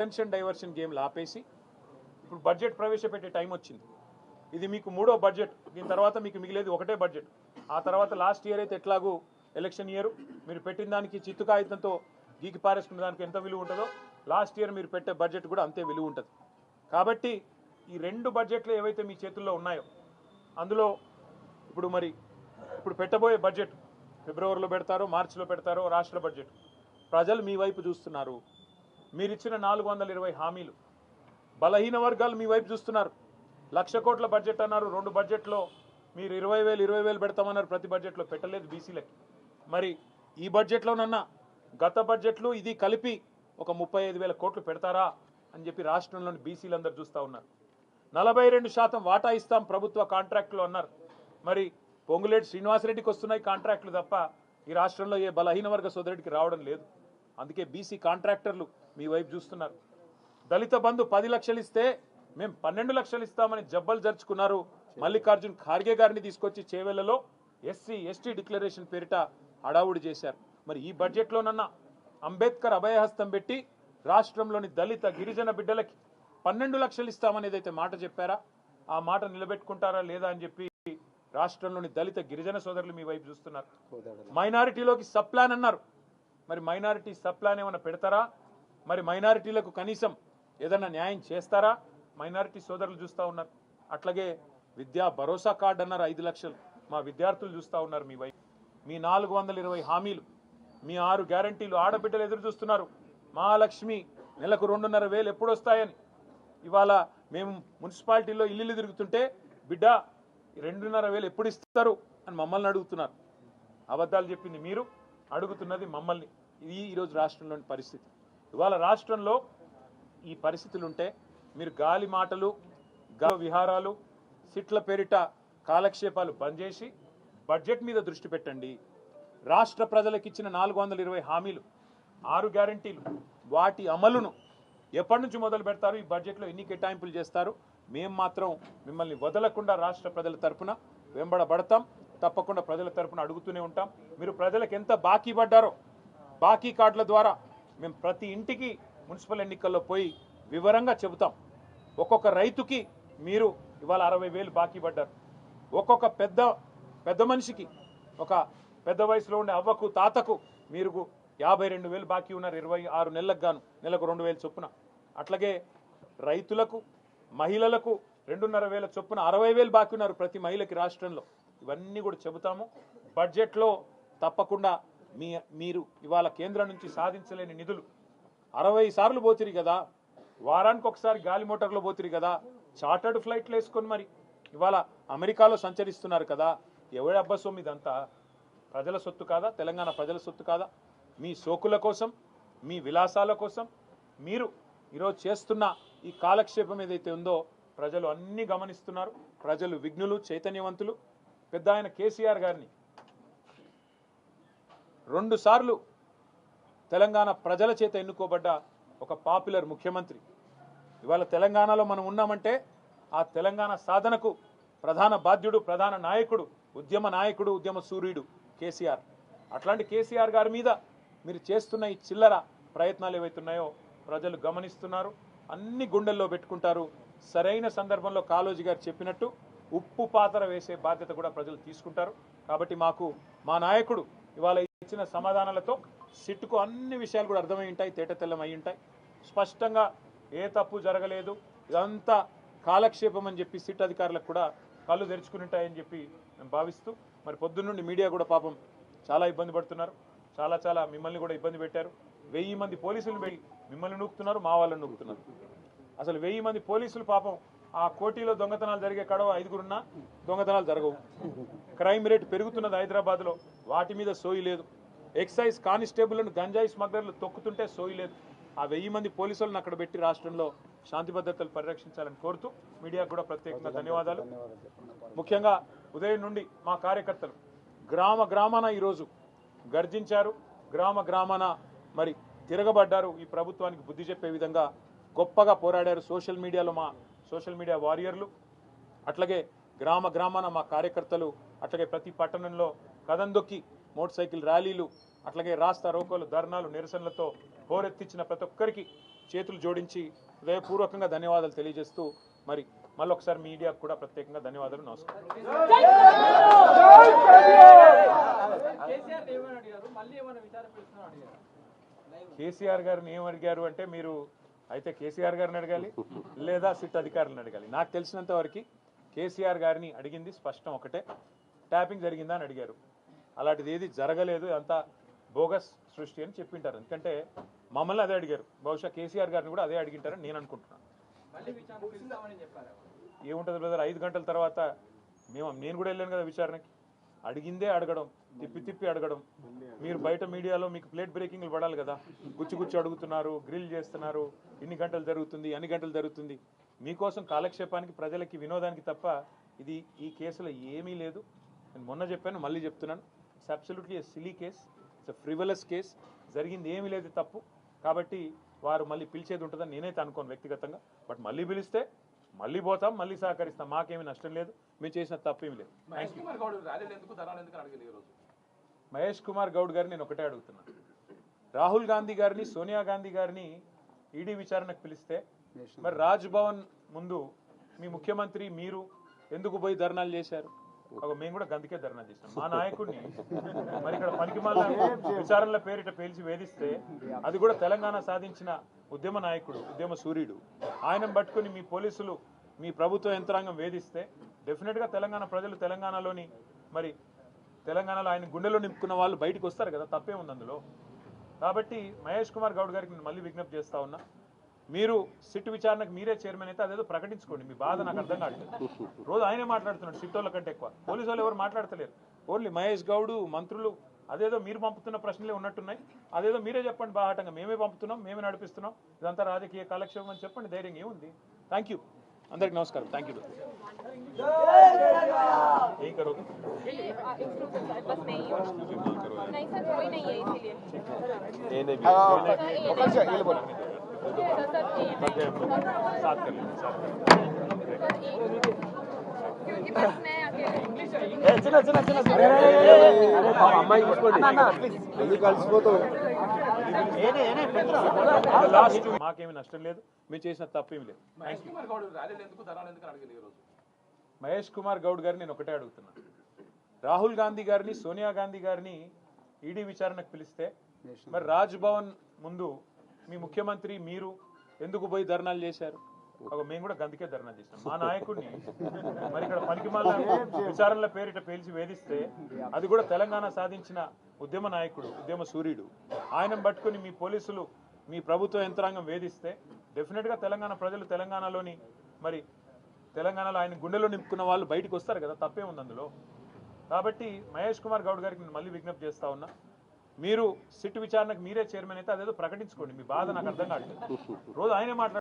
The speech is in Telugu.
అటెన్షన్ డైవర్షన్ గేమ్లు ఆపేసి ఇప్పుడు బడ్జెట్ ప్రవేశపెట్టే టైం వచ్చింది. ఇది మీకు మూడో బడ్జెట్. దీని తర్వాత మీకు మిగిలేది ఒకటే బడ్జెట్. ఆ తర్వాత లాస్ట్ ఇయర్ అయితే ఎట్లాగూ ఎలక్షన్ ఇయర్ మీరు పెట్టిన దానికి చిత్తు కాగితంతో గీకి పారేసుకున్న దానికి ఎంత విలువ ఉంటుందో లాస్ట్ ఇయర్ మీరు పెట్టే బడ్జెట్ కూడా అంతే విలువ ఉంటుంది. కాబట్టి ఈ రెండు బడ్జెట్లు ఏవైతే మీ చేతుల్లో ఉన్నాయో అందులో ఇప్పుడు పెట్టబోయే బడ్జెట్ ఫిబ్రవరిలో పెడతారో మార్చిలో పెడతారో రాష్ట్ర బడ్జెట్ ప్రజలు మీ వైపు చూస్తున్నారు. మీరిచ్చిన 420 హామీలు బలహీన వర్గాలు మీ వైపు చూస్తున్నారు. 1,00,000 కోట్ల బడ్జెట్ అన్నారు. 2 బడ్జెట్లో మీరు 20,000 పెడతామన్నారు. ప్రతి బడ్జెట్లో పెట్టలేదు బీసీలకి. మరి ఈ బడ్జెట్లోనన్నా గత బడ్జెట్లు ఇది కలిపి ఒక 35,000 కోట్లు పెడతారా అని చెప్పి రాష్ట్రంలోని బీసీలందరూ చూస్తూ ఉన్నారు. 42% వాటా ఇస్తాం ప్రభుత్వ కాంట్రాక్టులు అన్నారు. మరి పొంగులేటి శ్రీనివాసరెడ్డికి వస్తున్నాయి కాంట్రాక్టులు తప్ప ఈ రాష్ట్రంలో ఏ బలహీన వర్గ సోదరుడికి రావడం లేదు. అందుకే బీసీ కాంట్రాక్టర్లు మీ వైపు చూస్తున్నారు. దళిత బంధు 10 లక్షలు ఇస్తే మేము 12 లక్షలు ఇస్తామని జబ్బలు జరుచుకున్నారు. మల్లికార్జున్ ఖార్గే గారిని తీసుకొచ్చి చేవెళ్లలో ఎస్సీ ఎస్టీ డిక్లరేషన్ పేరిట హడావుడి చేశారు. మరి ఈ బడ్జెట్లోనన్నా అంబేద్కర్ అభయహస్తం పెట్టి రాష్ట్రంలోని దళిత గిరిజన బిడ్డలకి 12 లక్షలు ఇస్తామని ఏదైతే మాట చెప్పారా ఆ మాట నిలబెట్టుకుంటారా లేదా అని చెప్పి రాష్ట్రంలోని దళిత గిరిజన సోదరులు మీ వైపు చూస్తున్నారు. మైనారిటీలోకి సబ్ ప్లాన్ అన్నారు. మరి మైనారిటీ సబ్ ప్లాన్ ఏమైనా పెడతారా? మరి మైనారిటీలకు కనీసం ఏదన్నా న్యాయం చేస్తారా? మైనారిటీ సోదరులు చూస్తూ ఉన్నారు. అట్లాగే విద్యా భరోసా కార్డు అన్నారు 5 లక్షలు. మా విద్యార్థులు చూస్తూ ఉన్నారు మీ వైపు. మీ 420 హామీలు, మీ 6 గ్యారంటీలు ఆడబిడ్డలు ఎదురు చూస్తున్నారు. మహాలక్ష్మి నెలకు 2,500 ఎప్పుడు వస్తాయని. ఇవాళ మేము మున్సిపాలిటీలో ఇల్లు తిరుగుతుంటే బిడ్డ 2,500 ఎప్పుడు ఇస్తారు అని మమ్మల్ని అడుగుతున్నారు. అబద్ధాలు చెప్పింది మీరు, అడుగుతున్నది మమ్మల్ని. ఇది ఈరోజు రాష్ట్రంలోని పరిస్థితి. ఇవాళ రాష్ట్రంలో ఈ పరిస్థితులుంటే మీరు గాలి మాటలు, విహారాలు, సిట్ల పేరిట కాలక్షేపాలు బంద్ చేసి బడ్జెట్ మీద దృష్టి పెట్టండి. రాష్ట్ర ప్రజలకు ఇచ్చిన 420 హామీలు, 6 గ్యారంటీలు, వాటి అమలును ఎప్పటి నుంచి మొదలు పెడతారు? ఈ బడ్జెట్లో ఎన్ని కేటాయింపులు చేస్తారు? మేము మాత్రం మిమ్మల్ని వదలకుండా రాష్ట్ర ప్రజల తరఫున వెంబడబడతాం. తప్పకుండా ప్రజల తరఫున అడుగుతూనే ఉంటాం. మీరు ప్రజలకు ఎంత బాకీ పడ్డారో బాకీ కార్డుల ద్వారా మేము ప్రతి ఇంటికి మున్సిపల్ ఎన్నికల్లో పోయి వివరంగా చెబుతాం. ఒక్కొక్క రైతుకి మీరు ఇవాళ 60,000 బాకీ పడ్డారు. ఒక్కొక్క పెద్ద మనిషికి, ఒక పెద్ద వయసులో ఉండే అవ్వకు తాతకు మీరు 52,000 బాకీ ఉన్నారు. 26 నెలలకు గాను నెలకు 2,000 చొప్పున. అట్లాగే రైతులకు, మహిళలకు 2,500 చొప్పున 60,000 బాకీ ఉన్నారు ప్రతి మహిళకి రాష్ట్రంలో. ఇవన్నీ కూడా చెబుతాము. బడ్జెట్లో తప్పకుండా మీరు ఇవాళ కేంద్రం నుంచి సాధించలేని నిధులు 60 సార్లు పోతిరి కదా, వారానికి ఒకసారి గాలి మోటార్లో పోతిరి కదా, చార్టర్డ్ ఫ్లైట్లు వేసుకొని మరి ఇవాళ అమెరికాలో సంచరిస్తున్నారు కదా. ఎవరి అబ్బా సొమ్ము ఇదంతా? ప్రజల సొత్తు కాదా? తెలంగాణ ప్రజల సొత్తు కాదా? మీ సోకుల కోసం, మీ విలాసాల కోసం మీరు ఈరోజు చేస్తున్న ఈ కాలక్షేపం ఏదైతే ఉందో ప్రజలు అన్నీ గమనిస్తున్నారు. ప్రజలు విఘ్నులు, చైతన్యవంతులు. పెద్ద ఆయన కేసీఆర్ గారిని 2 సార్లు తెలంగాణ ప్రజల చేత ఎన్నుకోబడ్డ ఒక పాపులర్ ముఖ్యమంత్రి. ఇవాళ తెలంగాణలో మనం ఉన్నామంటే ఆ తెలంగాణ సాధనకు ప్రధాన బాధ్యుడు, ప్రధాన నాయకుడు, ఉద్యమ నాయకుడు, ఉద్యమ సూర్యుడు కేసీఆర్. అట్లాంటి కేసీఆర్ గారి మీద మీరు చేస్తున్న ఈ చిల్లర ప్రయత్నాలు ఏవైతున్నాయో ప్రజలు గమనిస్తున్నారు. అన్ని గుండెల్లో పెట్టుకుంటారు. సరైన సందర్భంలో కాళోజీ గారు చెప్పినట్టు ఉప్పు పాతర వేసే బాధ్యత కూడా ప్రజలు తీసుకుంటారు. కాబట్టి మా నాయకుడు ఇవాళ ఇచ్చిన సమాధానాలతో సిట్టుకు అన్ని విషయాలు కూడా అర్థమై ఉంటాయి, తేటతెల్లం అయి ఉంటాయి. స్పష్టంగా ఏ తప్పు జరగలేదు, ఇదంతా కాలక్షేపం అని చెప్పి సిట్ అధికారులకు కూడా కళ్ళు తెరుచుకుని ఉంటాయని చెప్పి మేము భావిస్తూ, మరి పొద్దున్నుండి మీడియా కూడా పాపం చాలా ఇబ్బంది పడుతున్నారు. చాలా మిమ్మల్ని కూడా ఇబ్బంది పెట్టారు. 1000 మంది పోలీసులు మిమ్మల్ని నూకుతున్నారు, మా వాళ్ళని నూకుతున్నారు. అసలు 1000 మంది పోలీసులు పాపం ఆ కోటిలో దొంగతనాలు జరిగే కాడ 5గురున్నా దొంగతనాలు జరగవు. క్రైమ్ రేట్ పెరుగుతున్నది హైదరాబాద్లో, వాటి మీద సోయి లేదు. ఎక్సైజ్ కానిస్టేబుల్ను గంజాయి స్మగ్లర్లు తొక్కుతుంటే సోయి లేదు. ఆ 1000 మంది పోలీసులను అక్కడ పెట్టి రాష్ట్రంలో శాంతి భద్రతలు పరిరక్షించాలని కోరుతూ మీడియాకు కూడా ప్రత్యేకంగా ధన్యవాదాలు. ముఖ్యంగా ఉదయం నుండి మా కార్యకర్తలు గ్రామాన ఈరోజు గర్జించారు, గ్రామాన మరి తిరగబడ్డారు. ఈ ప్రభుత్వానికి బుద్ధి చెప్పే విధంగా గొప్పగా పోరాడారు. సోషల్ మీడియాలో మా సోషల్ మీడియా వారియర్లు, అట్లాగే గ్రామాన మా కార్యకర్తలు, అట్లాగే ప్రతి పట్టణంలో కదందొక్కి మోటార్ సైకిల్ ర్యాలీలు, అట్లాగే రాస్తా రోకోలు, ధర్నాలు, నిరసనలతో హోరెత్తించిన ప్రతి ఒక్కరికి చేతులు జోడించి హృదయపూర్వకంగా ధన్యవాదాలు తెలియజేస్తూ మరి మళ్ళీ ఒకసారి మీడియాకు కూడా ప్రత్యేకంగా ధన్యవాదాలు. నమస్కారం. కేసీఆర్ గారిని ఏం అడిగారు అంటే మీరు అయితే కేసీఆర్ గారిని అడగాలి లేదా సిట్ అధికారులను అడగాలి. నాకు తెలిసినంత వరకు కేసీఆర్ గారిని అడిగింది స్పష్టం ఒకటే, ట్యాపింగ్ జరిగిందా అని అడిగారు. అలాంటిది ఏది జరగలేదు, అంతా బోగస్ సృష్టి అని చెప్పింటారు. ఎందుకంటే మమ్మల్ని అదే అడిగారు, బహుశా కేసీఆర్ గారిని కూడా అదే అడిగింటారని నేను అనుకుంటున్నాను. ఏముంటుంది బ్రదర్, 5 గంటల తర్వాత నేను కూడా వెళ్ళాను కదా విచారణకి. అడిగిందే అడగడం, తిప్పి తిప్పి అడగడం. మీరు బయట మీడియాలో మీకు ప్లేట్ బ్రేకింగ్లు పడాలి కదా, గుచ్చి అడుగుతున్నారు, గ్రిల్ చేస్తున్నారు, ఇన్ని గంటలు జరుగుతుంది, అన్ని గంటలు జరుగుతుంది. మీకోసం కాలక్షేపానికి, ప్రజలకి వినోదానికి తప్ప ఇది ఈ కేసులో ఏమీ లేదు. నేను మొన్న చెప్పాను, మళ్ళీ చెప్తున్నాను, it's absolutely a silly case, it's a frivolous case. జరిగింది ఏమీ లేదు తప్పు. కాబట్టి వారు మళ్ళీ పిలిచేది ఉంటుందని నేనైతే అనుకోను వ్యక్తిగతంగా. బట్ మళ్ళీ పిలిస్తే మళ్ళీ పోతాం, మళ్ళీ సహకరిస్తాం, మాకేమీ నష్టం లేదు, మేము చేసిన తప్పేమీ లేదు. మహేష్ కుమార్ గౌడ్ గారిని నేను ఒకటే అడుగుతున్నాను, రాహుల్ గాంధీ గారిని, సోనియా గాంధీ గారిని ఈడీ విచారణకు పిలిస్తే మరి రాజ్ భవన్ ముందు మీ ముఖ్యమంత్రి మీరు ఎందుకు పోయి ధర్నాలు చేశారు? మేము కూడా గందుకే ధర్నా చేశాం. మా నాయకుడిని మరి ఇక్కడ పనికిమాల విచారణల పేరిట పేల్చి వేధిస్తే, అది కూడా తెలంగాణ సాధించిన ఉద్యమ నాయకుడు, ఉద్యమ సూర్యుడు, ఆయనను పట్టుకుని మీ పోలీసులు, మీ ప్రభుత్వ యంత్రాంగం వేధిస్తే డెఫినెట్గా తెలంగాణ ప్రజలు, తెలంగాణలోని మరి తెలంగాణలో ఆయన గుండెలో నింపుకున్న వాళ్ళు బయటకు వస్తారు కదా, తప్పే ఉంది అందులో. కాబట్టి మహేష్ కుమార్ గౌడ్ గారికి నేను మళ్ళీ విజ్ఞప్తి చేస్తా ఉన్నా, మీరు సిట్ విచారణకు మీరే చైర్మన్ అయితే అదేదో ప్రకటించుకోండి. మీ బాధ నాకు అర్థం కావట్లేదు. రోజు ఆయనే మాట్లాడుతున్నాడు సిట్ వాళ్ళ కంటే ఎక్కువ. పోలీసు వాళ్ళు ఎవరు మాట్లాడతలేరు, ఓన్లీ మహేష్ గౌడ్, మంత్రులు. అదేదో మీరు పంపుతున్న ప్రశ్నలే ఉన్నట్టున్నాయి, అదేదో మీరే చెప్పండి బాహాటంగా, మేమే పంపుతున్నాం, మేమే నడిపిస్తున్నాం, ఇదంతా రాజకీయ కాలక్షేపం అని చెప్పండి, ధైర్యం ఏముంది. థ్యాంక్ యూ, అందరికి నమస్కారం. Thank you. यही करोगे? बस नहीं सर, कोई नहीं है इसीलिए साथ कर लेंगे, साथ क्योंकि बस मैं లాస్ట్ మాకేమీ నష్టం లేదు, మేము చేసిన తప్పేమి లేదు. మహేష్ కుమార్ గౌడ్ గారిని నేను ఒకటే అడుగుతున్నాను, రాహుల్ గాంధీ గారిని, సోనియా గాంధీ గారిని ఈడీ విచారణకు పిలిస్తే మరి రాజ్ భవన్ ముందు మీ ముఖ్యమంత్రి మీరు ఎందుకు పోయి ధర్నాలు చేశారు? మేము కూడా గందుకే ధర్నా చేశాం. మా నాయకుడిని మరి ఇక్కడ పనికిమాల విచారణల పేరిట పేల్చి వేధిస్తే, అది కూడా తెలంగాణ సాధించిన ఉద్యమ నాయకుడు, ఉద్యమ సూర్యుడు, ఆయనను పట్టుకుని మీ పోలీసులు, మీ ప్రభుత్వ యంత్రాంగం వేధిస్తే డెఫినెట్గా తెలంగాణ ప్రజలు, తెలంగాణలోని మరి తెలంగాణలో ఆయన గుండెలో నింపుకున్న వాళ్ళు బయటకు వస్తారు కదా, తప్పే ఉంది అందులో. కాబట్టి మహేష్ కుమార్ గౌడ్ గారికి నేను మళ్ళీ విజ్ఞప్తి చేస్తా ఉన్నా, మీరు సిట్ విచారణకు మీరే చైర్మన్ అయితే అదేదో ప్రకటించుకోండి. మీ బాధ నాకు అర్థం కావట్లేదు. రోజు ఆయనే మాట్లాడు